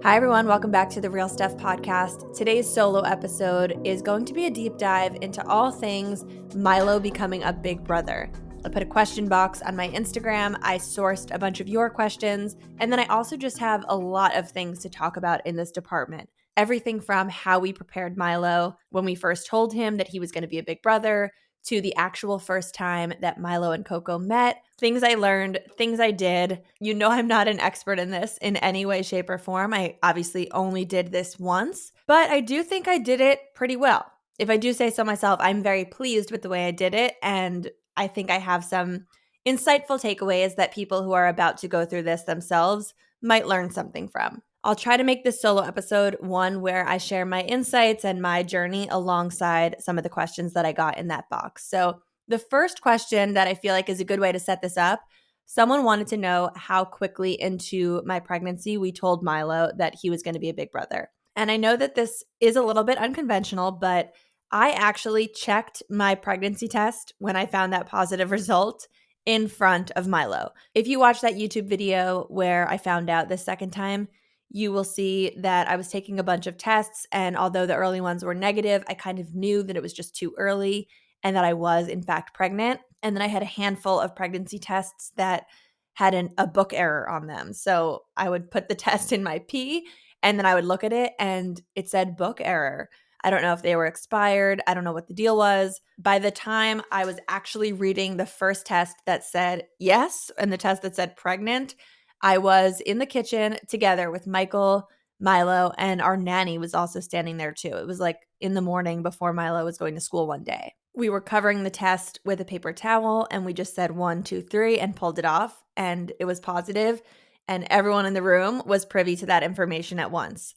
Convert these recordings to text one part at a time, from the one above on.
Hi, everyone. Welcome back to the Real Stuff podcast. Today's solo episode is going to be a deep dive into all things Milo becoming a big brother. I put a question box on my Instagram. I sourced a bunch of your questions. And then I also just have a lot of things to talk about in this department. Everything from how we prepared Milo when we first told him that he was going to be a big brother, to the actual first time that Milo and Coco met, things I learned, things I did. You know, I'm not an expert in this in any way, shape, or form. I obviously only did this once, but I do think I did it pretty well. If I do say so myself, I'm very pleased with the way I did it, and I think I have some insightful takeaways that people who are about to go through this themselves might learn something from. I'll try to make this solo episode one where I share my insights and my journey alongside some of the questions that I got in that box. So, the first question that I feel like is a good way to set this up, someone wanted to know how quickly into my pregnancy we told Milo that he was going to be a big brother. And I know that this is a little bit unconventional, but I actually checked my pregnancy test when I found that positive result in front of Milo. If you watch that YouTube video where I found out the second time, you will see that I was taking a bunch of tests, and although the early ones were negative, I kind of knew that it was just too early and that I was, in fact, pregnant. And then I had a handful of pregnancy tests that had a book error on them. So I would put the test in my pee, and then I would look at it, and it said book error. I don't know if they were expired. I don't know what the deal was. By the time I was actually reading the first test that said yes and the test that said pregnant, I was in the kitchen together with Michael, Milo, and our nanny was also standing there too. It was like in the morning before Milo was going to school one day. We were covering the test with a paper towel, and we just said 1, 2, 3 and pulled it off, and it was positive, and everyone in the room was privy to that information at once.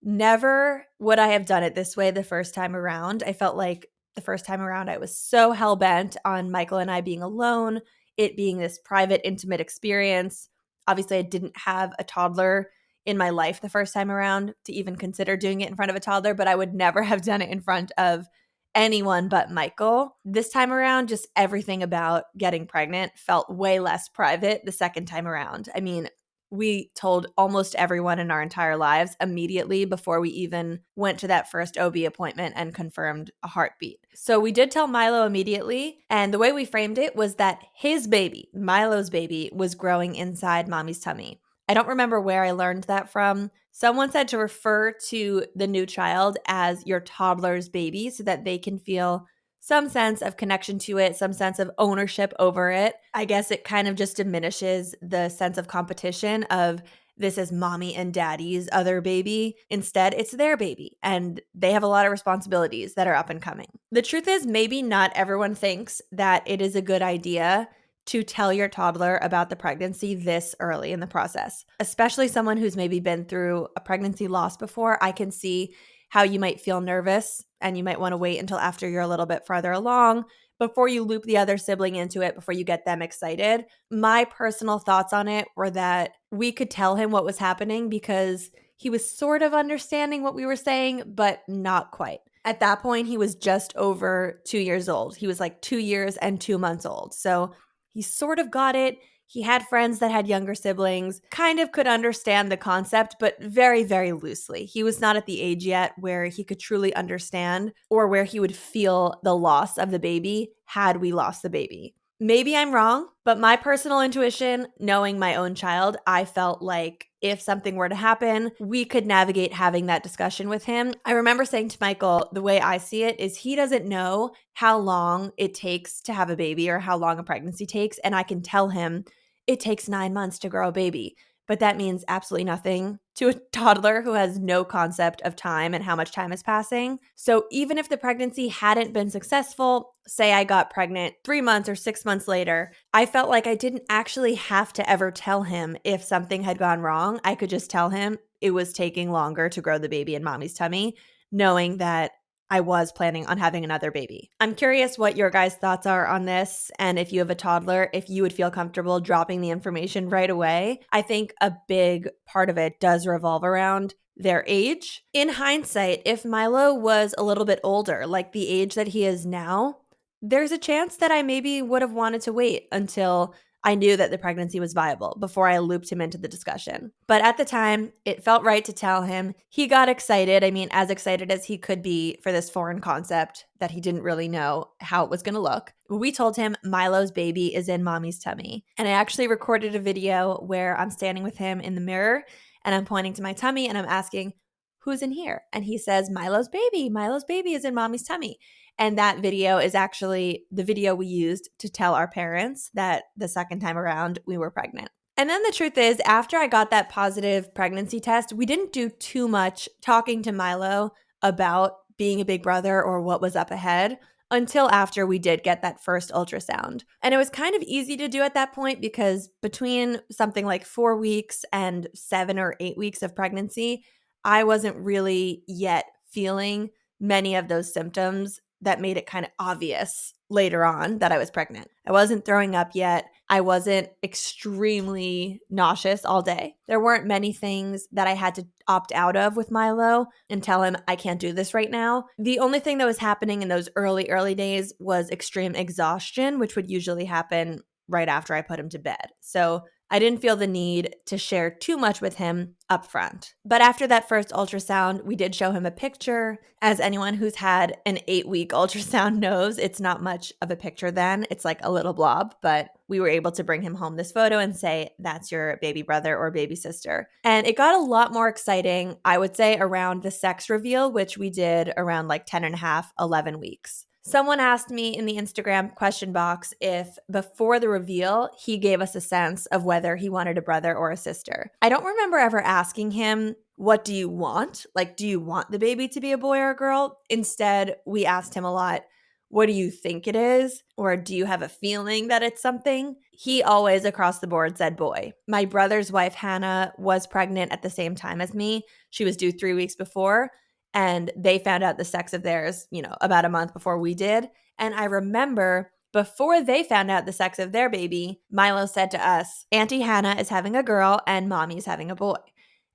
Never would I have done it this way the first time around. I felt like the first time around I was so hell-bent on Michael and I being alone, it being this private, intimate experience. Obviously, I didn't have a toddler in my life the first time around to even consider doing it in front of a toddler, but I would never have done it in front of anyone but Michael. This time around, just everything about getting pregnant felt way less private the second time around. I mean, we told almost everyone in our entire lives immediately before we even went to that first OB appointment and confirmed a heartbeat. So we did tell Milo immediately, and the way we framed it was that his baby, Milo's baby, was growing inside mommy's tummy. I don't remember where I learned that from. Someone said to refer to the new child as your toddler's baby so that they can feel some sense of connection to it, some sense of ownership over it. I guess it kind of just diminishes the sense of competition of this is mommy and daddy's other baby. Instead, it's their baby, and they have a lot of responsibilities that are up and coming. The truth is, maybe not everyone thinks that it is a good idea to tell your toddler about the pregnancy this early in the process, especially someone who's maybe been through a pregnancy loss before. I can see how you might feel nervous and you might want to wait until after you're a little bit farther along before you loop the other sibling into it, before you get them excited. My personal thoughts on it were that we could tell him what was happening because he was sort of understanding what we were saying, but not quite. At that point, he was just over 2 years old. He was like 2 years and 2 months old. So he sort of got it. He had friends that had younger siblings, kind of could understand the concept, but very, very loosely. He was not at the age yet where he could truly understand or where he would feel the loss of the baby had we lost the baby. Maybe I'm wrong, but my personal intuition, knowing my own child, I felt like if something were to happen, we could navigate having that discussion with him. I remember saying to Michael, the way I see it is he doesn't know how long it takes to have a baby or how long a pregnancy takes. And I can tell him it takes 9 months to grow a baby. But that means absolutely nothing to a toddler who has no concept of time and how much time is passing. So even if the pregnancy hadn't been successful, say I got pregnant 3 months or 6 months later, I felt like I didn't actually have to ever tell him if something had gone wrong. I could just tell him it was taking longer to grow the baby in mommy's tummy, knowing that I was planning on having another baby. I'm curious what your guys' thoughts are on this, and if you have a toddler, if you would feel comfortable dropping the information right away. I think a big part of it does revolve around their age. In hindsight, if Milo was a little bit older, like the age that he is now, there's a chance that I maybe would have wanted to wait until I knew that the pregnancy was viable before I looped him into the discussion. But at the time, it felt right to tell him. He got excited. I mean, as excited as he could be for this foreign concept that he didn't really know how it was going to look. We told him Milo's baby is in mommy's tummy. And I actually recorded a video where I'm standing with him in the mirror and I'm pointing to my tummy and I'm asking, who's in here? And he says, Milo's baby. Milo's baby is in mommy's tummy. And that video is actually the video we used to tell our parents that the second time around we were pregnant. And then the truth is, after I got that positive pregnancy test, we didn't do too much talking to Milo about being a big brother or what was up ahead until after we did get that first ultrasound. And it was kind of easy to do at that point because between something like 4 weeks and 7 or 8 weeks of pregnancy, I wasn't really yet feeling many of those symptoms that made it kind of obvious later on that I was pregnant. I wasn't throwing up yet. I wasn't extremely nauseous all day. There weren't many things that I had to opt out of with Milo and tell him I can't do this right now. The only thing that was happening in those early days was extreme exhaustion, which would usually happen right after I put him to bed. So I didn't feel the need to share too much with him up front. But after that first ultrasound, we did show him a picture. As anyone who's had an 8-week ultrasound knows, it's not much of a picture then. It's like a little blob, but we were able to bring him home this photo and say, that's your baby brother or baby sister. And it got a lot more exciting, I would say, around the sex reveal, which we did around like 10 and a half, 11 weeks. Someone asked me in the Instagram question box if before the reveal, he gave us a sense of whether he wanted a brother or a sister. I don't remember ever asking him, what do you want? Like, do you want the baby to be a boy or a girl? Instead, we asked him a lot, what do you think it is? Or do you have a feeling that it's something? He always across the board said boy. My brother's wife, Hannah, was pregnant at the same time as me. She was due 3 weeks before. And they found out the sex of theirs, about a month before we did. And I remember before they found out the sex of their baby, Milo said to us, Auntie Hannah is having a girl and Mommy's having a boy.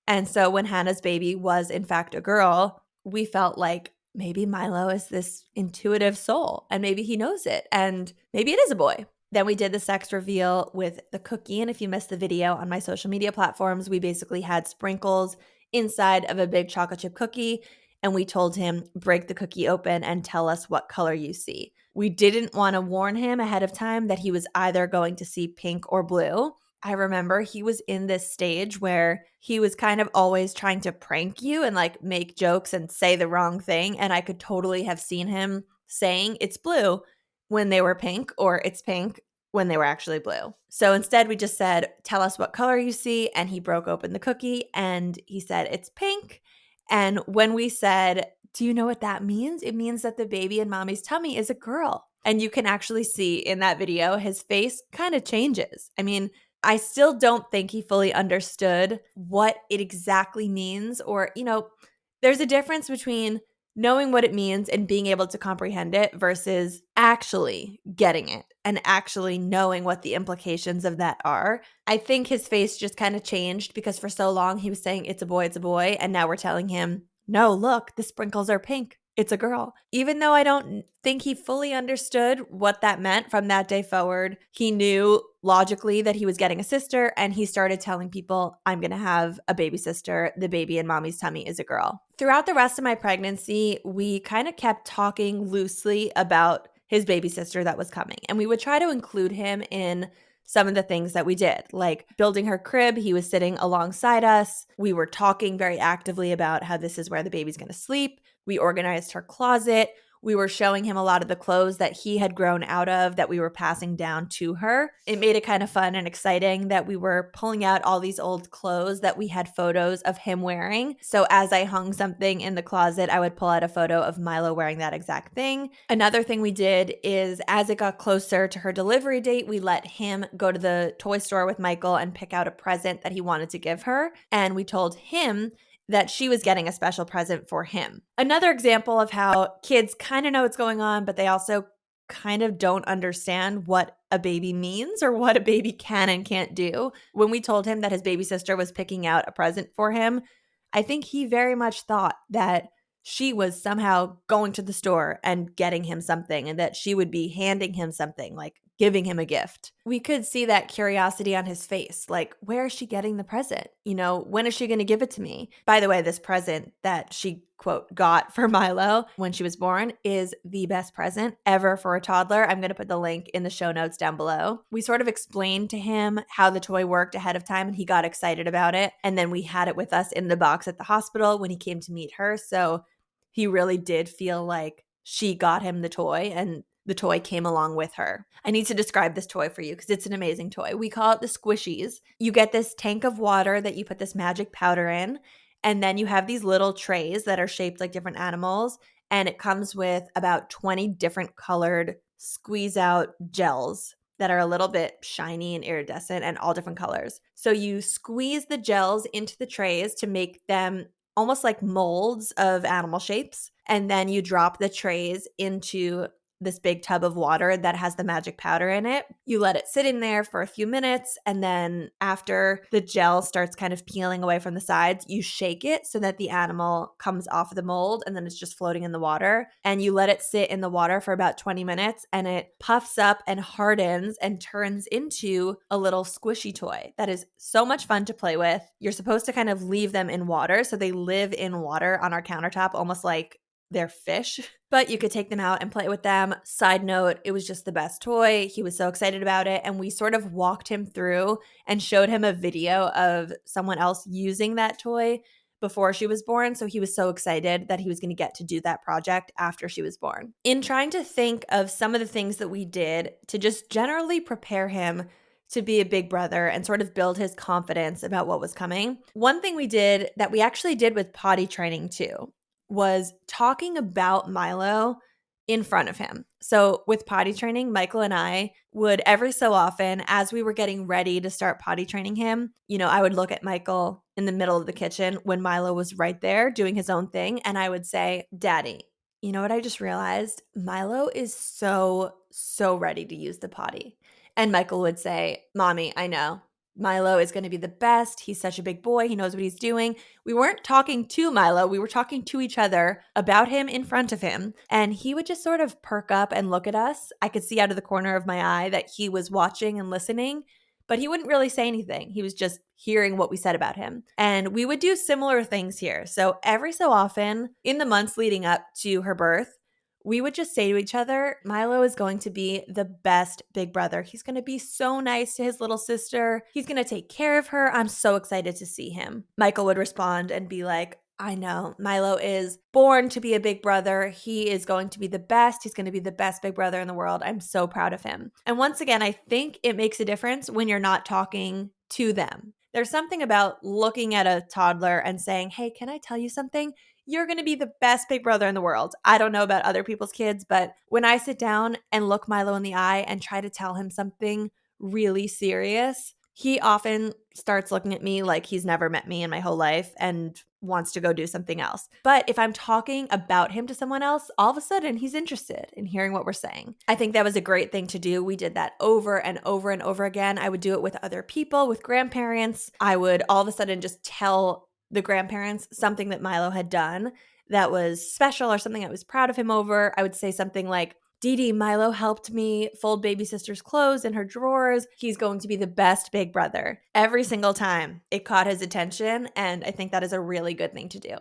And so when Hannah's baby was in fact a girl, we felt like maybe Milo is this intuitive soul and maybe he knows it and maybe it is a boy. Then we did the sex reveal with the cookie. And if you missed the video on my social media platforms, we basically had sprinkles inside of a big chocolate chip cookie. And we told him, break the cookie open and tell us what color you see. We didn't want to warn him ahead of time that he was either going to see pink or blue. I remember he was in this stage where he was kind of always trying to prank you and like make jokes and say the wrong thing. And I could totally have seen him saying it's blue when they were pink or it's pink when they were actually blue. So instead we just said, tell us what color you see. And he broke open the cookie and he said, it's pink. And when we said, do you know what that means? It means that the baby in mommy's tummy is a girl. And you can actually see in that video, his face kind of changes. I mean, I still don't think he fully understood what it exactly means. Or, there's a difference between knowing what it means and being able to comprehend it versus actually getting it and actually knowing what the implications of that are. I think his face just kind of changed because for so long he was saying it's a boy. And now we're telling him, no, look, the sprinkles are pink. It's a girl. Even though I don't think he fully understood what that meant from that day forward, he knew logically that he was getting a sister and he started telling people, I'm going to have a baby sister. The baby in mommy's tummy is a girl. Throughout the rest of my pregnancy, we kind of kept talking loosely about his baby sister that was coming. And we would try to include him in some of the things that we did, like building her crib. He was sitting alongside us. We were talking very actively about how this is where the baby's going to sleep. We organized her closet. We were showing him a lot of the clothes that he had grown out of that we were passing down to her. It made it kind of fun and exciting that we were pulling out all these old clothes that we had photos of him wearing. So as I hung something in the closet, I would pull out a photo of Milo wearing that exact thing. Another thing we did is as it got closer to her delivery date, we let him go to the toy store with Michael and pick out a present that he wanted to give her. And we told him that she was getting a special present for him. Another example of how kids kind of know what's going on, but they also kind of don't understand what a baby means or what a baby can and can't do. When we told him that his baby sister was picking out a present for him, I think he very much thought that she was somehow going to the store and getting him something and that she would be handing him something, like giving him a gift. We could see that curiosity on his face, like, where is she getting the present? When is she going to give it to me? By the way, this present that she, quote, got for Milo when she was born is the best present ever for a toddler. I'm going to put the link in the show notes down below. We sort of explained to him how the toy worked ahead of time, and he got excited about it. And then we had it with us in the box at the hospital when he came to meet her. So he really did feel like she got him the toy, and the toy came along with her. I need to describe this toy for you because it's an amazing toy. We call it the Squishies. You get this tank of water that you put this magic powder in, and then you have these little trays that are shaped like different animals, and it comes with about 20 different colored squeeze out gels that are a little bit shiny and iridescent and all different colors. So you squeeze the gels into the trays to make them almost like molds of animal shapes, and then you drop the trays into this big tub of water that has the magic powder in it. You let it sit in there for a few minutes, and then after the gel starts kind of peeling away from the sides, you shake it so that the animal comes off the mold, and then it's just floating in the water. And you let it sit in the water for about 20 minutes, and it puffs up and hardens and turns into a little squishy toy that is so much fun to play with. You're supposed to kind of leave them in water, so they live in water on our countertop, almost like they're fish, but you could take them out and play with them. Side note, it was just the best toy. He was so excited about it. And we sort of walked him through and showed him a video of someone else using that toy before she was born. So he was so excited that he was going to get to do that project after she was born. In trying to think of some of the things that we did to just generally prepare him to be a big brother and sort of build his confidence about what was coming, one thing we did that we actually did with potty training too was talking about Milo in front of him. So with potty training, Michael and I would every so often, as we were getting ready to start potty training him, I would look at Michael in the middle of the kitchen when Milo was right there doing his own thing. And I would say, Daddy, you know what I just realized? Milo is so ready to use the potty. And Michael would say, Mommy, I know. Milo is going to be the best. He's such a big boy. He knows what he's doing. We weren't talking to Milo. We were talking to each other about him in front of him. And he would just sort of perk up and look at us. I could see out of the corner of my eye that he was watching and listening, but he wouldn't really say anything. He was just hearing what we said about him. And we would do similar things here. So every so often in the months leading up to her birth, we would just say to each other, Milo is going to be the best big brother. He's going to be so nice to his little sister. He's going to take care of her. I'm so excited to see him. Michael would respond and be like, I know. Milo is born to be a big brother. He is going to be the best. He's going to be the best big brother in the world. I'm so proud of him. And once again, I think it makes a difference when you're not talking to them. There's something about looking at a toddler and saying, hey, can I tell you something? You're going to be the best big brother in the world. I don't know about other people's kids, but when I sit down and look Milo in the eye and try to tell him something really serious, he often starts looking at me like he's never met me in my whole life and wants to go do something else. But if I'm talking about him to someone else, all of a sudden he's interested in hearing what we're saying. I think that was a great thing to do. We did that over and over and over again. I would do it with other people, with grandparents. I would all of a sudden just tell the grandparents something that Milo had done that was special or something I was proud of him over. I would say something like, Dee, Milo helped me fold baby sister's clothes in her drawers. He's going to be the best big brother. Every single time it caught his attention, and I think that is a really good thing to do.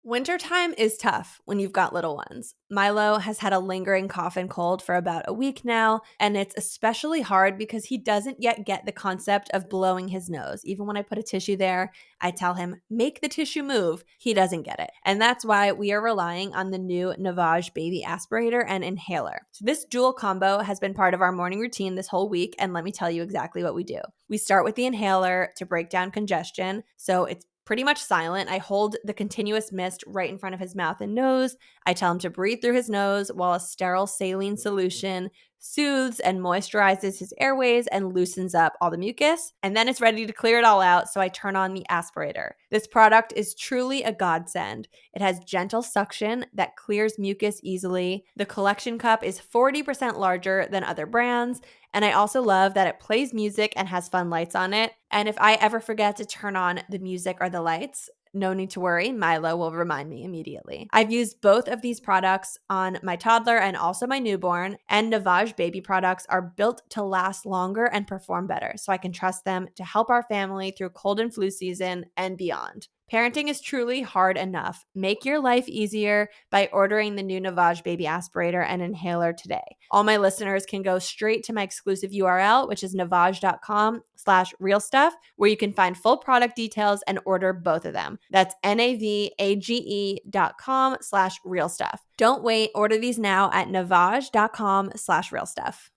Wintertime is tough when you've got little ones. Milo has had a lingering cough and cold for about a week now, and it's especially hard because he doesn't yet get the concept of blowing his nose. Even when I put a tissue there, I tell him, make the tissue move. He doesn't get it. And that's why we are relying on the new Naväge Baby Aspirator and inhaler. So this dual combo has been part of our morning routine this whole week, and let me tell you exactly what we do. We start with the inhaler to break down congestion, so it's pretty much silent. I hold the continuous mist right in front of his mouth and nose. I tell him to breathe through his nose while a sterile saline solution soothes and moisturizes his airways and loosens up all the mucus. And then it's ready to clear it all out, so I turn on the aspirator. This product is truly a godsend. It has gentle suction that clears mucus easily. The collection cup is 40% larger than other brands. And I also love that it plays music and has fun lights on it. And if I ever forget to turn on the music or the lights, no need to worry. Milo will remind me immediately. I've used both of these products on my toddler and also my newborn, and Naväge Baby products are built to last longer and perform better, so I can trust them to help our family through cold and flu season and beyond. Parenting is truly hard enough. Make your life easier by ordering the new Naväge Baby aspirator and inhaler today. All my listeners can go straight to my exclusive URL, which is naväge.com/realstuff, where you can find full product details and order both of them. That's NAVAGE.com/realstuff. Don't wait. Order these now at naväge.com/realstuff.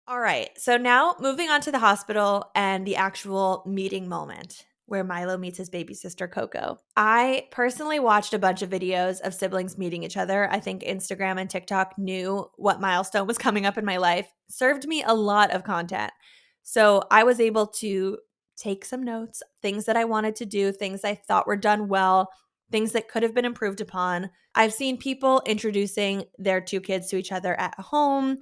All right. So now moving on to the hospital and the actual meeting moment where Milo meets his baby sister, Coco. I personally watched a bunch of videos of siblings meeting each other. I think Instagram and TikTok knew what milestone was coming up in my life, served me a lot of content. So I was able to take some notes, things that I wanted to do, things I thought were done well, things that could have been improved upon. I've seen people introducing their two kids to each other at home,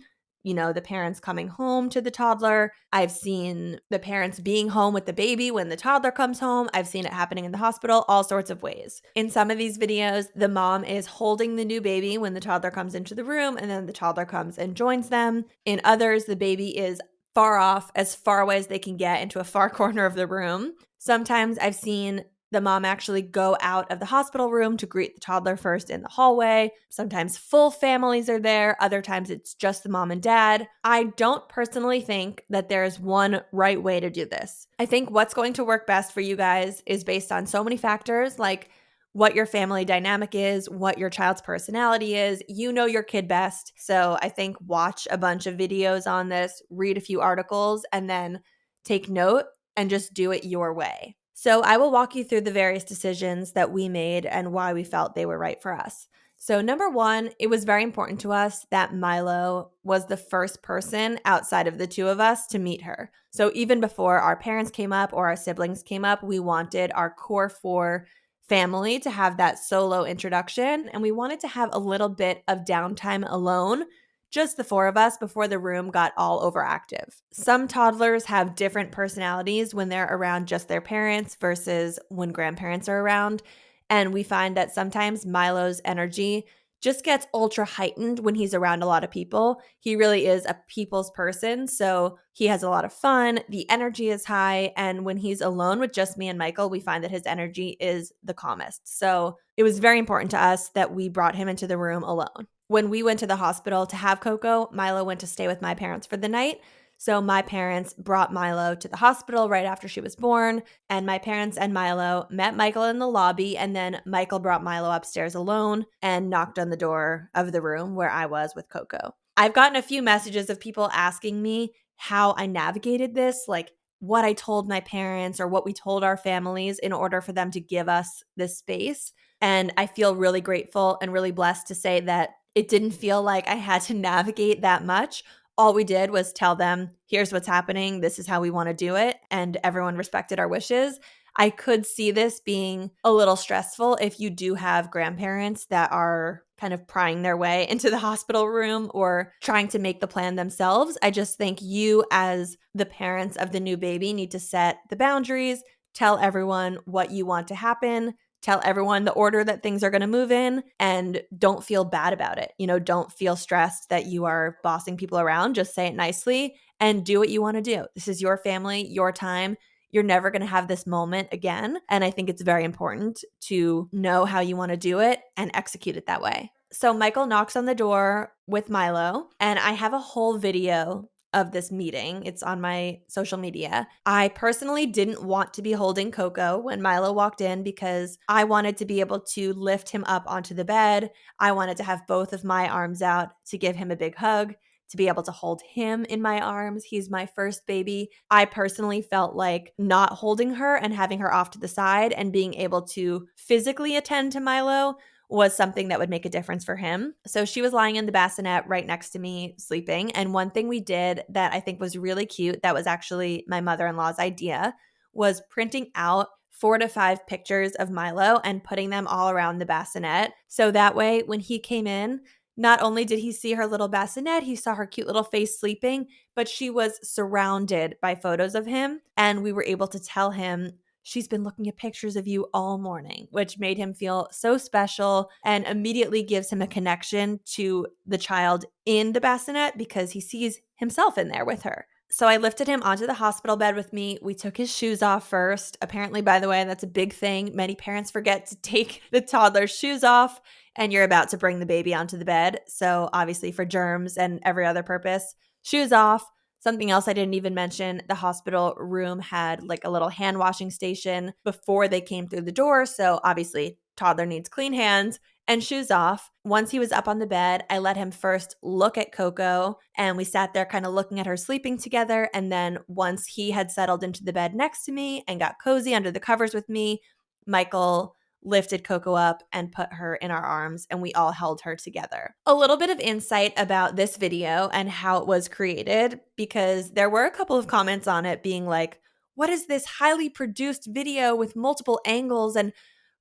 the parents coming home to the toddler. I've seen the parents being home with the baby when the toddler comes home. I've seen it happening in the hospital, all sorts of ways. In some of these videos, the mom is holding the new baby when the toddler comes into the room, and then the toddler comes and joins them. In others, the baby is far off, as far away as they can get into a far corner of the room. Sometimes I've seen the mom actually go out of the hospital room to greet the toddler first in the hallway. Sometimes full families are there. Other times it's just the mom and dad. I don't personally think that there's one right way to do this. I think what's going to work best for you guys is based on so many factors, like what your family dynamic is, what your child's personality is. You know your kid best. So I think watch a bunch of videos on this, read a few articles, and then take note and just do it your way. So I will walk you through the various decisions that we made and why we felt they were right for us. So number one, it was very important to us that Milo was the first person outside of the two of us to meet her. So even before our parents came up or our siblings came up, we wanted our core four family to have that solo introduction, and we wanted to have a little bit of downtime alone, just the four of us, before the room got all overactive. Some toddlers have different personalities when they're around just their parents versus when grandparents are around. And we find that sometimes Milo's energy just gets ultra heightened when he's around a lot of people. He really is a people's person, so he has a lot of fun. The energy is high, and when he's alone with just me and Michael, we find that his energy is the calmest. So it was very important to us that we brought him into the room alone. When we went to the hospital to have Coco, Milo went to stay with my parents for the night. So my parents brought Milo to the hospital right after she was born, and my parents and Milo met Michael in the lobby, and then Michael brought Milo upstairs alone and knocked on the door of the room where I was with Coco. I've gotten a few messages of people asking me how I navigated this, like what I told my parents or what we told our families in order for them to give us this space. And I feel really grateful and really blessed to say that it didn't feel like I had to navigate that much. All we did was tell them, here's what's happening. This is how we want to do it. And everyone respected our wishes. I could see this being a little stressful if you do have grandparents that are kind of prying their way into the hospital room or trying to make the plan themselves. I just think you, as the parents of the new baby, need to set the boundaries, tell everyone what you want to happen, tell everyone the order that things are going to move in, and don't feel bad about it. Don't feel stressed that you are bossing people around. Just say it nicely and do what you want to do. This is your family, your time. You're never going to have this moment again. And I think it's very important to know how you want to do it and execute it that way. So Michael knocks on the door with Milo, and I have a whole video of this meeting. It's on my social media. I personally didn't want to be holding Coco when Milo walked in because I wanted to be able to lift him up onto the bed. I wanted to have both of my arms out to give him a big hug, to be able to hold him in my arms. He's my first baby. I personally felt like not holding her and having her off to the side and being able to physically attend to Milo was something that would make a difference for him. So she was lying in the bassinet right next to me, sleeping. And one thing we did that I think was really cute, that was actually my mother-in-law's idea, was printing out 4 to 5 pictures of Milo and putting them all around the bassinet. So that way, when he came in, not only did he see her little bassinet, he saw her cute little face sleeping, but she was surrounded by photos of him. And we were able to tell him, she's been looking at pictures of you all morning, which made him feel so special and immediately gives him a connection to the child in the bassinet because he sees himself in there with her. So I lifted him onto the hospital bed with me. We took his shoes off first. Apparently, by the way, that's a big thing. Many parents forget to take the toddler's shoes off and you're about to bring the baby onto the bed. So obviously for germs and every other purpose, shoes off. Something else I didn't even mention, the hospital room had like a little hand washing station before they came through the door. So obviously toddler needs clean hands and shoes off. Once he was up on the bed, I let him first look at Coco and we sat there kind of looking at her sleeping together. And then once he had settled into the bed next to me and got cozy under the covers with me, Michael lifted Coco up and put her in our arms and we all held her together. A little bit of insight about this video and how it was created, because there were a couple of comments on it being like, what is this highly produced video with multiple angles and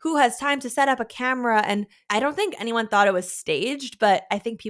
who has time to set up a camera? And I don't think anyone thought it was staged, but I think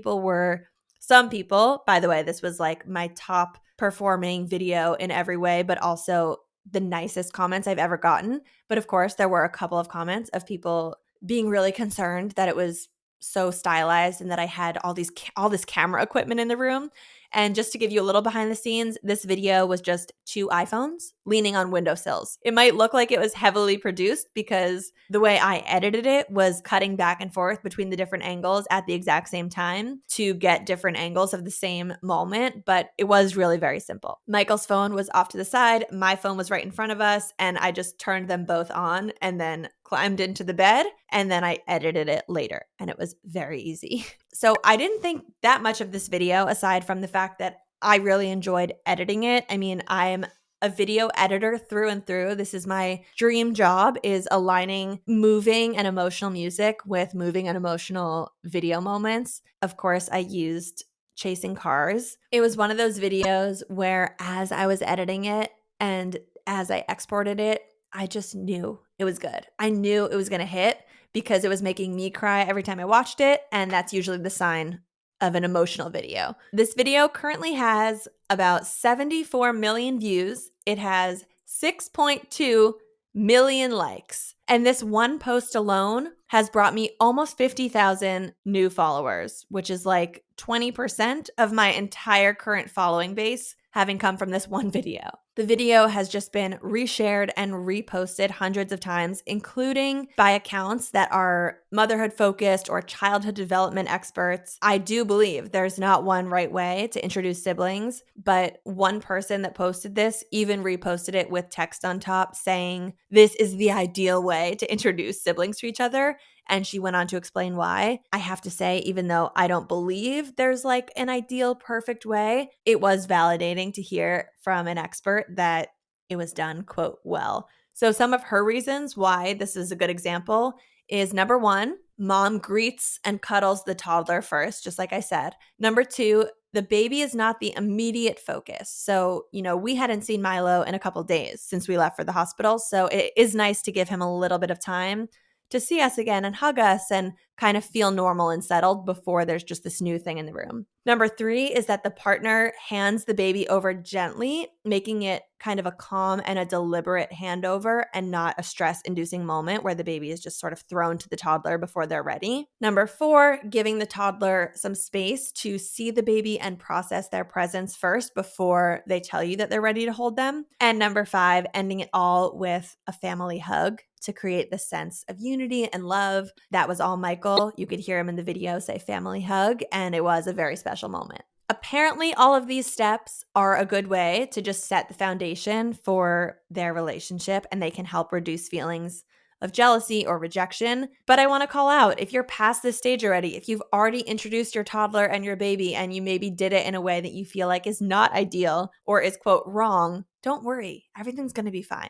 some people, by the way, this was like my top performing video in every way, but also the nicest comments I've ever gotten. But of course, there were a couple of comments of people being really concerned that it was so stylized and that I had all this camera equipment in the room. And just to give you a little behind the scenes, this video was just 2 iPhones leaning on windowsills. It might look like it was heavily produced because the way I edited it was cutting back and forth between the different angles at the exact same time to get different angles of the same moment, but it was really very simple. Michael's phone was off to the side, my phone was right in front of us, and I just turned them both on and then climbed into the bed, and then I edited it later, and it was very easy. So I didn't think that much of this video, aside from the fact that I really enjoyed editing it. I mean, I'm a video editor through and through. This is my dream job, is aligning moving and emotional music with moving and emotional video moments. Of course, I used Chasing Cars. It was one of those videos where as I was editing it and as I exported it, I just knew it was good. I knew it was going to hit because it was making me cry every time I watched it, and that's usually the sign of an emotional video. This video currently has about 74 million views. It has 6.2 million likes. And this one post alone has brought me almost 50,000 new followers, which is like 20% of my entire current following base having come from this one video. The video has just been reshared and reposted hundreds of times, including by accounts that are motherhood focused or childhood development experts. I do believe there's not one right way to introduce siblings, but one person that posted this even reposted it with text on top saying, this is the ideal way to introduce siblings to each other. And she went on to explain why. I have to say, even though I don't believe there's like an ideal, perfect way, it was validating to hear from an expert that it was done, quote, well. So some of her reasons why this is a good example is number 1, mom greets and cuddles the toddler first, just like I said. Number 2, the baby is not the immediate focus. So, we hadn't seen Milo in a couple days since we left for the hospital. So it is nice to give him a little bit of time to see us again and hug us and kind of feel normal and settled before there's just this new thing in the room. Number 3 is that the partner hands the baby over gently, making it kind of a calm and a deliberate handover and not a stress-inducing moment where the baby is just sort of thrown to the toddler before they're ready. Number 4, giving the toddler some space to see the baby and process their presence first before they tell you that they're ready to hold them. And number 5, ending it all with a family hug to create the sense of unity and love. That was all Michael. You could hear him in the video say family hug, and it was a very special moment. Apparently, all of these steps are a good way to just set the foundation for their relationship, and they can help reduce feelings of jealousy or rejection. But I want to call out, if you're past this stage already, if you've already introduced your toddler and your baby and you maybe did it in a way that you feel like is not ideal or is, quote, wrong, don't worry. Everything's going to be fine.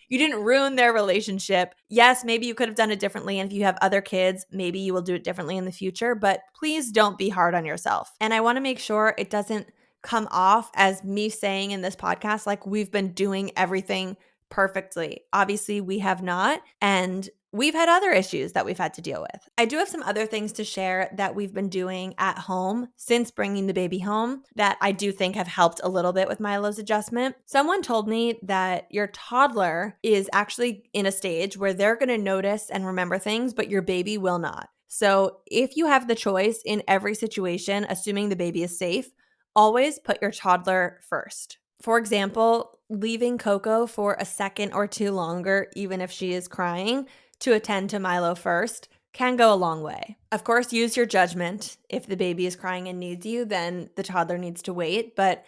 You didn't ruin their relationship. Yes, maybe you could have done it differently. And if you have other kids, maybe you will do it differently in the future. But please don't be hard on yourself. And I want to make sure it doesn't come off as me saying in this podcast, like we've been doing everything perfectly. Obviously, we have not. And we've had other issues that we've had to deal with. I do have some other things to share that we've been doing at home since bringing the baby home that I do think have helped a little bit with Milo's adjustment. Someone told me that your toddler is actually in a stage where they're going to notice and remember things, but your baby will not. So if you have the choice in every situation, assuming the baby is safe, always put your toddler first. For example, leaving Coco for a second or two longer, even if she is crying, to attend to Milo first can go a long way. Of course, use your judgment. If the baby is crying and needs you, then the toddler needs to wait. But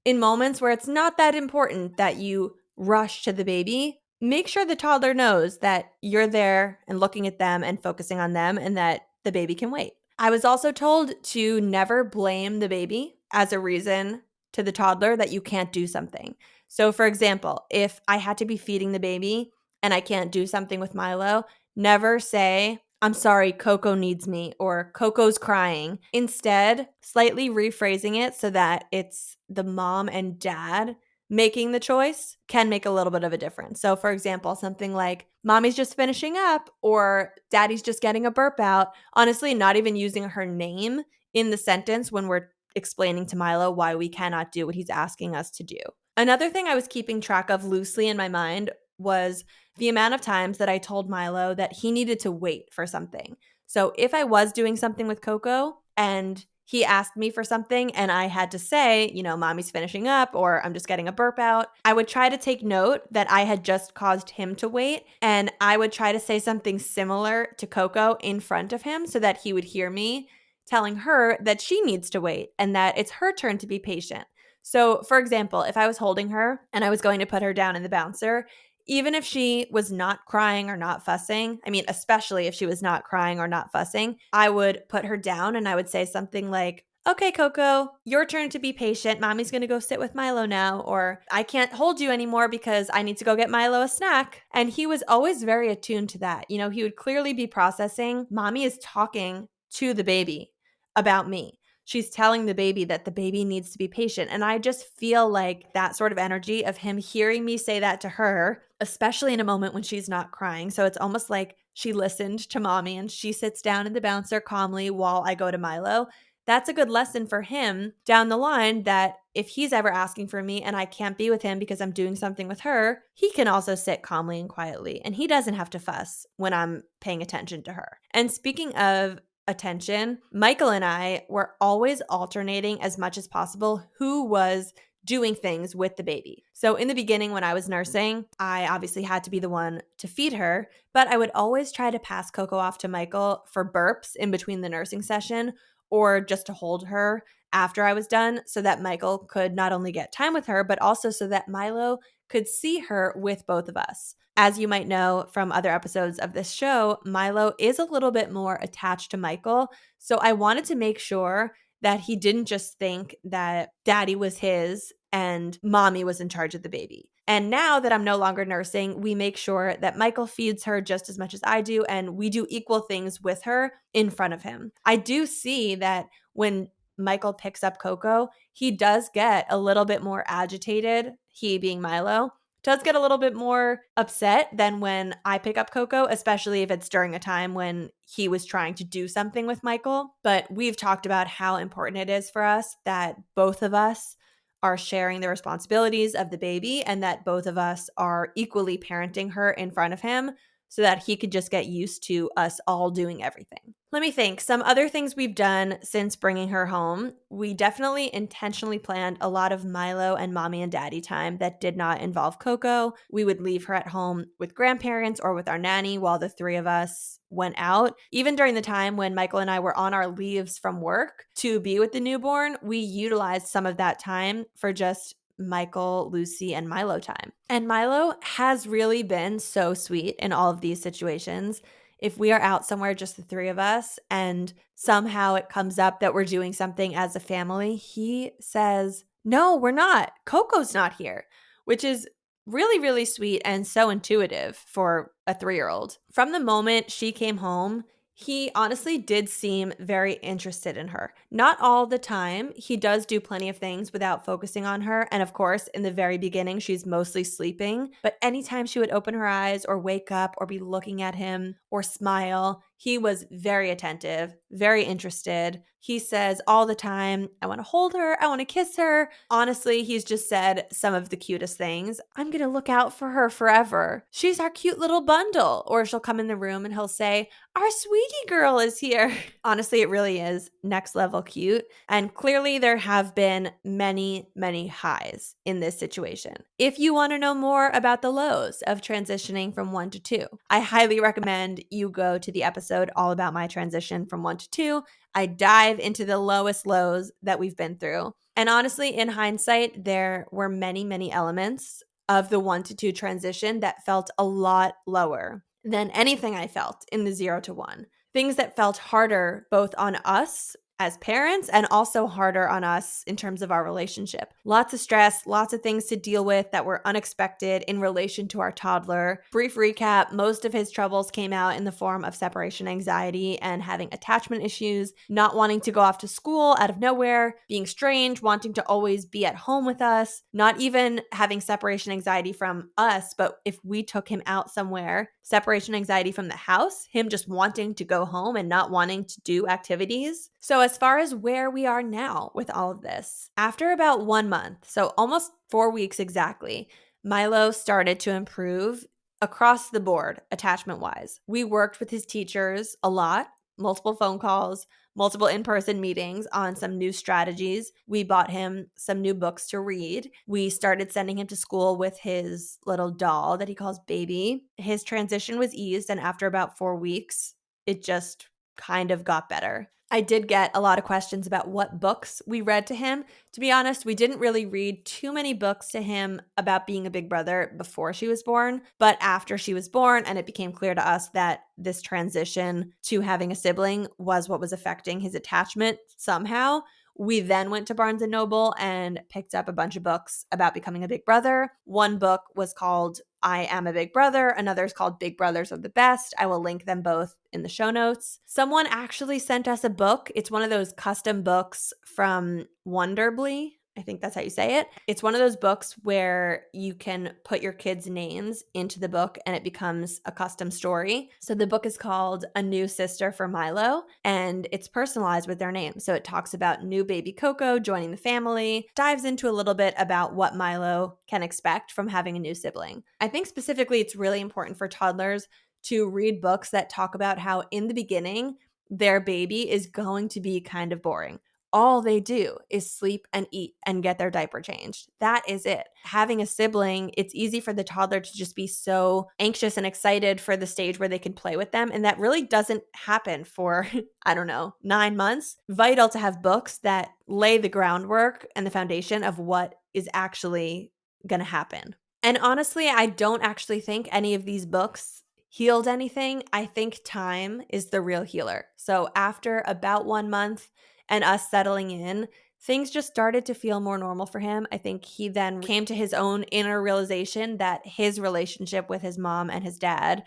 in moments where it's not that important that you rush to the baby, make sure the toddler knows that you're there and looking at them and focusing on them and that the baby can wait. I was also told to never blame the baby as a reason to the toddler that you can't do something. So, for example, if I had to be feeding the baby and I can't do something with Milo, never say, I'm sorry, Coco needs me, or Coco's crying. Instead, slightly rephrasing it so that it's the mom and dad making the choice can make a little bit of a difference. So, for example, something like, Mommy's just finishing up, or Daddy's just getting a burp out. Honestly, not even using her name in the sentence when we're explaining to Milo why we cannot do what he's asking us to do. Another thing I was keeping track of loosely in my mind was the amount of times that I told Milo that he needed to wait for something. So if I was doing something with Coco and he asked me for something and I had to say, Mommy's finishing up or I'm just getting a burp out, I would try to take note that I had just caused him to wait, and I would try to say something similar to Coco in front of him so that he would hear me telling her that she needs to wait and that it's her turn to be patient. So, for example, if I was holding her and I was going to put her down in the bouncer, even if she was not crying or not fussing, especially if she was not crying or not fussing, I would put her down and I would say something like, okay, Coco, your turn to be patient. Mommy's going to go sit with Milo now, or I can't hold you anymore because I need to go get Milo a snack. And he was always very attuned to that. He would clearly be processing, Mommy is talking to the baby about me. She's telling the baby that the baby needs to be patient. And I just feel like that sort of energy of him hearing me say that to her, especially in a moment when she's not crying. So it's almost like she listened to Mommy and she sits down in the bouncer calmly while I go to Milo. That's a good lesson for him down the line, that if he's ever asking for me and I can't be with him because I'm doing something with her, he can also sit calmly and quietly, and he doesn't have to fuss when I'm paying attention to her. And speaking of attention, Michael and I were always alternating as much as possible who was doing things with the baby. So in the beginning, when I was nursing, I obviously had to be the one to feed her, but I would always try to pass Coco off to Michael for burps in between the nursing session, or just to hold her after I was done so that Michael could not only get time with her, but also so that Milo could see her with both of us. As you might know from other episodes of this show, Milo is a little bit more attached to Michael. So I wanted to make sure that he didn't just think that Daddy was his and Mommy was in charge of the baby. And now that I'm no longer nursing, we make sure that Michael feeds her just as much as I do, and we do equal things with her in front of him. I do see that when Michael picks up Coco, he does get a little bit more agitated, he being Milo, does get a little bit more upset than when I pick up Coco, especially if it's during a time when he was trying to do something with Michael. But we've talked about how important it is for us that both of us are sharing the responsibilities of the baby and that both of us are equally parenting her in front of him so that he could just get used to us all doing everything. Let me think. Some other things we've done since bringing her home. We definitely intentionally planned a lot of Milo and Mommy and Daddy time that did not involve Coco. We would leave her at home with grandparents or with our nanny while the three of us went out. Even during the time when Michael and I were on our leaves from work to be with the newborn, we utilized some of that time for just Michael, Lucie, and Milo time. And Milo has really been so sweet in all of these situations. If we are out somewhere, just the three of us, and somehow it comes up that we're doing something as a family, he says, no, we're not. Coco's not here, which is really, really sweet and so intuitive for a 3-year-old. From the moment she came home, He honestly did seem very interested in her. Not all the time. He does do plenty of things without focusing on her. And of course, in the very beginning, she's mostly sleeping. But anytime she would open her eyes or wake up or be looking at him or smile, he was very attentive, very interested. He says all the time, I want to hold her, I want to kiss her. Honestly, he's just said some of the cutest things. I'm going to look out for her forever. She's our cute little bundle. Or she'll come in the room and he'll say, our sweetie girl is here. Honestly, it really is next level cute. And clearly, there have been many, many highs in this situation. If you want to know more about the lows of transitioning from 1 to 2, I highly recommend you go to the episode all about my transition from 1 to 2. I dive into the lowest lows that we've been through. And honestly, in hindsight, there were many, many elements of the 1 to 2 transition that felt a lot lower than anything I felt in the 0 to 1. Things that felt harder both on us as parents and also harder on us in terms of our relationship. Lots of stress, lots of things to deal with that were unexpected in relation to our toddler. Brief recap, most of his troubles came out in the form of separation anxiety and having attachment issues, not wanting to go off to school out of nowhere, being strange, wanting to always be at home with us, not even having separation anxiety from us, but if we took him out somewhere, separation anxiety from the house, him just wanting to go home and not wanting to do activities. So as far as where we are now with all of this, after about 1 month, so almost 4 weeks exactly, Milo started to improve across the board, attachment-wise. We worked with his teachers a lot, multiple phone calls, multiple in-person meetings on some new strategies. We bought him some new books to read. We started sending him to school with his little doll that he calls Baby. His transition was eased, and after about 4 weeks, it just kind of got better. I did get a lot of questions about what books we read to him. To be honest, we didn't really read too many books to him about being a big brother before she was born, but after she was born and it became clear to us that this transition to having a sibling was what was affecting his attachment somehow, we then went to Barnes & Noble and picked up a bunch of books about becoming a big brother. One book was called I Am a Big Brother. Another is called Big Brothers Are the Best. I will link them both in the show notes. Someone actually sent us a book. It's one of those custom books from Wonderbly. I think that's how you say it. It's one of those books where you can put your kids' names into the book and it becomes a custom story. So the book is called A New Sister for Milo and it's personalized with their name. So it talks about new baby Coco joining the family, dives into a little bit about what Milo can expect from having a new sibling. I think specifically it's really important for toddlers to read books that talk about how in the beginning, their baby is going to be kind of boring. All they do is sleep and eat and get their diaper changed. That is it. Having a sibling, it's easy for the toddler to just be so anxious and excited for the stage where they can play with them. And that really doesn't happen for, 9 months. Vital to have books that lay the groundwork and the foundation of what is actually going to happen. And honestly, I don't actually think any of these books healed anything. I think time is the real healer. So after about 1 month, and us settling in, things just started to feel more normal for him. I think he then came to his own inner realization that his relationship with his mom and his dad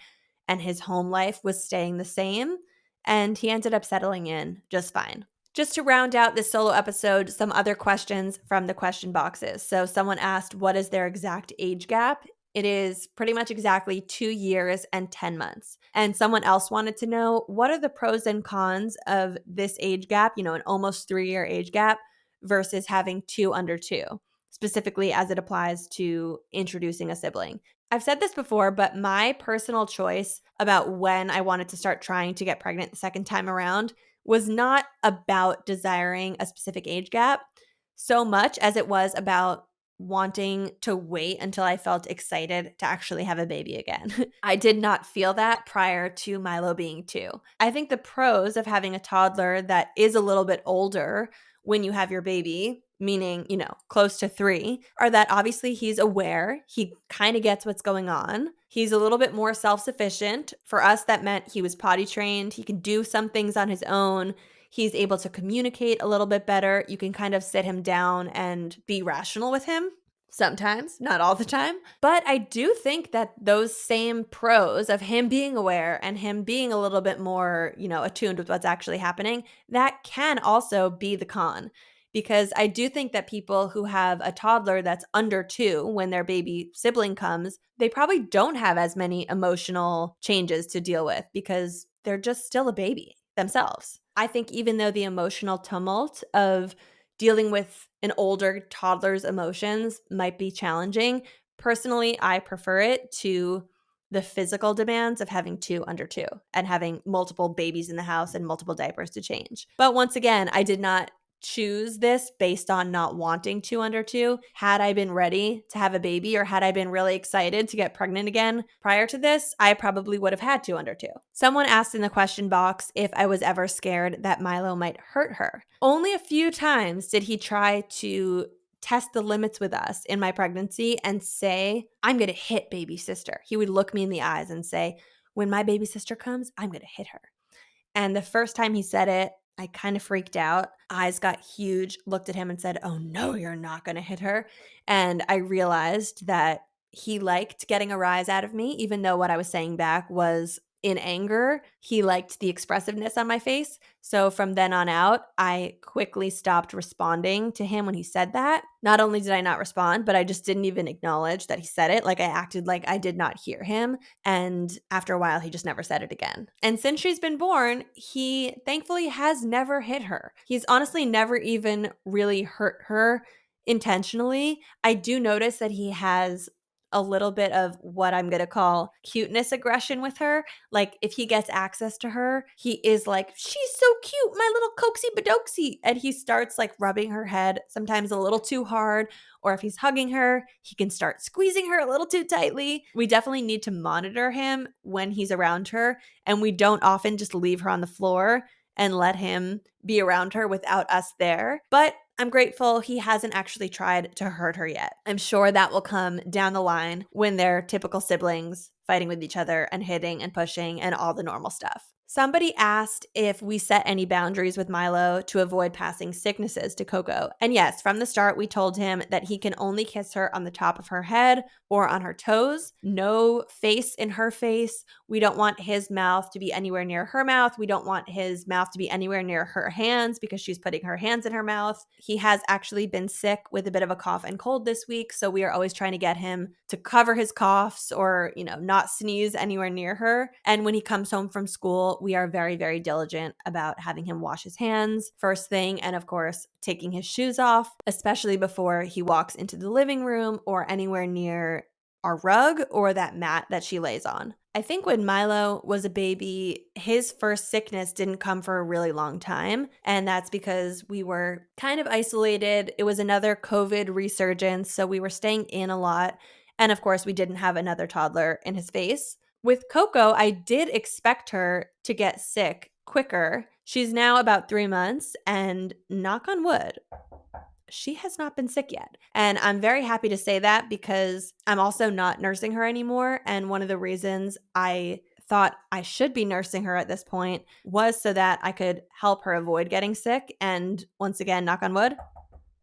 and his home life was staying the same, and he ended up settling in just fine. Just to round out this solo episode, some other questions from the question boxes. So someone asked, what is their exact age gap? It is pretty much exactly 2 years and 10 months. And someone else wanted to know, what are the pros and cons of this age gap, an almost 3-year age gap versus having 2 under 2, specifically as it applies to introducing a sibling. I've said this before, but my personal choice about when I wanted to start trying to get pregnant the second time around was not about desiring a specific age gap so much as it was about wanting to wait until I felt excited to actually have a baby again. I did not feel that prior to Milo being 2. I think the pros of having a toddler that is a little bit older when you have your baby, meaning, close to 3, are that obviously he's aware. He kind of gets what's going on. He's a little bit more self-sufficient. For us, that meant he was potty trained. He can do some things on his own. He's able to communicate a little bit better. You can kind of sit him down and be rational with him. Sometimes, not all the time. But I do think that those same pros of him being aware and him being a little bit more, attuned with what's actually happening, that can also be the con. Because I do think that people who have a toddler that's under 2 when their baby sibling comes, they probably don't have as many emotional changes to deal with because they're just still a baby themselves. I think even though the emotional tumult of dealing with an older toddler's emotions might be challenging, personally, I prefer it to the physical demands of having 2 under 2 and having multiple babies in the house and multiple diapers to change. But once again, I did not choose this based on not wanting 2 under 2. Had I been ready to have a baby, or had I been really excited to get pregnant again prior to this, I probably would have had 2 under 2. Someone asked in the question box if I was ever scared that Milo might hurt her. Only a few times did he try to test the limits with us in my pregnancy and say, I'm going to hit baby sister. He would look me in the eyes and say, when my baby sister comes, I'm going to hit her. And the first time he said it, I kind of freaked out. Eyes got huge, looked at him and said, oh no, you're not going to hit her. And I realized that he liked getting a rise out of me, even though what I was saying back was in anger. He liked the expressiveness on my face. So from then on out, I quickly stopped responding to him when he said that. Not only did I not respond, but I just didn't even acknowledge that he said it. Like I acted like I did not hear him. And after a while, he just never said it again. And since she's been born, he thankfully has never hit her. He's honestly never even really hurt her intentionally. I do notice that he has a little bit of what I'm going to call cuteness aggression with her. Like if he gets access to her, he is like, she's so cute, my little coaxy badoxy. And he starts like rubbing her head, sometimes a little too hard. Or if he's hugging her, he can start squeezing her a little too tightly. We definitely need to monitor him when he's around her. And we don't often just leave her on the floor and let him be around her without us there. But I'm grateful he hasn't actually tried to hurt her yet. I'm sure that will come down the line when they're typical siblings fighting with each other and hitting and pushing and all the normal stuff. Somebody asked if we set any boundaries with Milo to avoid passing sicknesses to Coco. And yes, from the start, we told him that he can only kiss her on the top of her head or on her toes. No face in her face. We don't want his mouth to be anywhere near her mouth. We don't want his mouth to be anywhere near her hands because she's putting her hands in her mouth. He has actually been sick with a bit of a cough and cold this week. So we are always trying to get him to cover his coughs or, not sneeze anywhere near her. And when he comes home from school, we are very, very diligent about having him wash his hands first thing. And of course, taking his shoes off, especially before he walks into the living room or anywhere near our rug or that mat that she lays on. I think when Milo was a baby, his first sickness didn't come for a really long time. And that's because we were kind of isolated. It was another COVID resurgence. So we were staying in a lot. And of course, we didn't have another toddler in his face. With Coco, I did expect her to get sick quicker. She's now about 3 months, and knock on wood, she has not been sick yet. And I'm very happy to say that because I'm also not nursing her anymore. And one of the reasons I thought I should be nursing her at this point was so that I could help her avoid getting sick. And once again, knock on wood,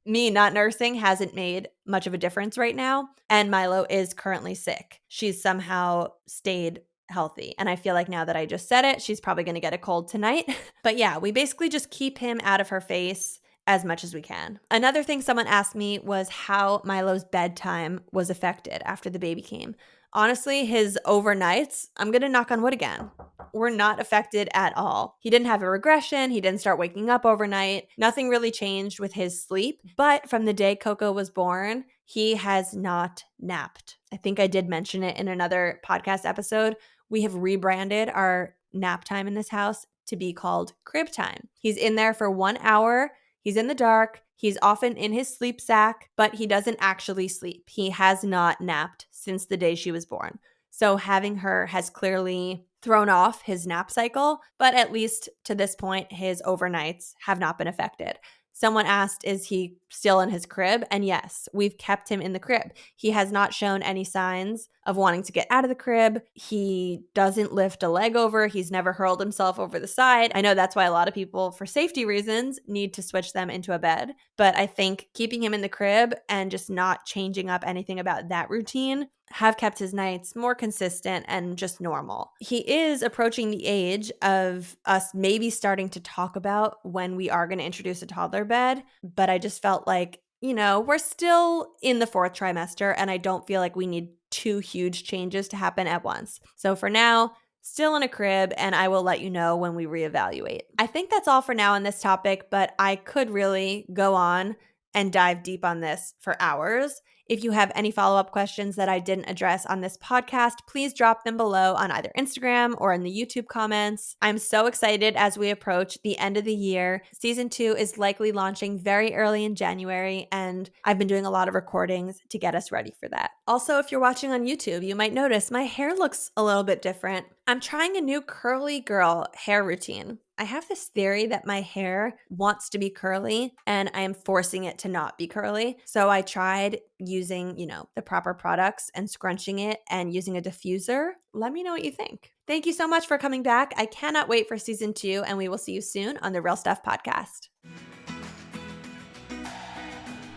me not nursing hasn't made much of a difference right now. And Milo is currently sick. She's somehow stayed healthy. And I feel like now that I just said it, she's probably going to get a cold tonight. But yeah, we basically just keep him out of her face as much as we can. Another thing someone asked me was how Milo's bedtime was affected after the baby came. Honestly, his overnights, I'm going to knock on wood again, were not affected at all. He didn't have a regression. He didn't start waking up overnight. Nothing really changed with his sleep. But from the day Coco was born, he has not napped. I think I did mention it in another podcast episode. We have rebranded our nap time in this house to be called crib time. He's in there for 1 hour. He's in the dark. He's often in his sleep sack, but he doesn't actually sleep. He has not napped since the day she was born. So having her has clearly thrown off his nap cycle, but at least to this point, his overnights have not been affected. Someone asked, is he still in his crib. And yes, we've kept him in the crib. He has not shown any signs of wanting to get out of the crib. He doesn't lift a leg over. He's never hurled himself over the side. I know that's why a lot of people, for safety reasons, need to switch them into a bed. But I think keeping him in the crib and just not changing up anything about that routine have kept his nights more consistent and just normal. He is approaching the age of us maybe starting to talk about when we are going to introduce a toddler bed, but I just felt like, we're still in the 4th trimester and I don't feel like we need 2 huge changes to happen at once. So for now, still in a crib, and I will let you know when we reevaluate. I think that's all for now on this topic, but I could really go on and dive deep on this for hours. If you have any follow-up questions that I didn't address on this podcast, please drop them below on either Instagram or in the YouTube comments. I'm so excited as we approach the end of the year. Season 2 is likely launching very early in January, and I've been doing a lot of recordings to get us ready for that. Also, if you're watching on YouTube, you might notice my hair looks a little bit different. I'm trying a new curly girl hair routine. I have this theory that my hair wants to be curly and I am forcing it to not be curly. So I tried using, the proper products and scrunching it and using a diffuser. Let me know what you think. Thank you so much for coming back. I cannot wait for season 2, and we will see you soon on the Real Stuff podcast.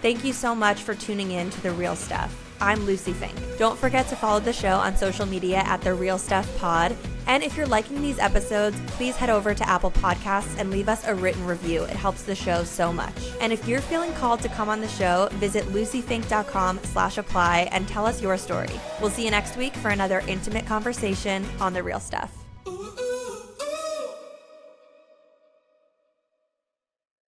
Thank you so much for tuning in to The Real Stuff. I'm Lucie Fink. Don't forget to follow the show on social media at The Real Stuff Pod. And if you're liking these episodes, please head over to Apple Podcasts and leave us a written review. It helps the show so much. And if you're feeling called to come on the show, visit luciefink.com/apply and tell us your story. We'll see you next week for another intimate conversation on The Real Stuff.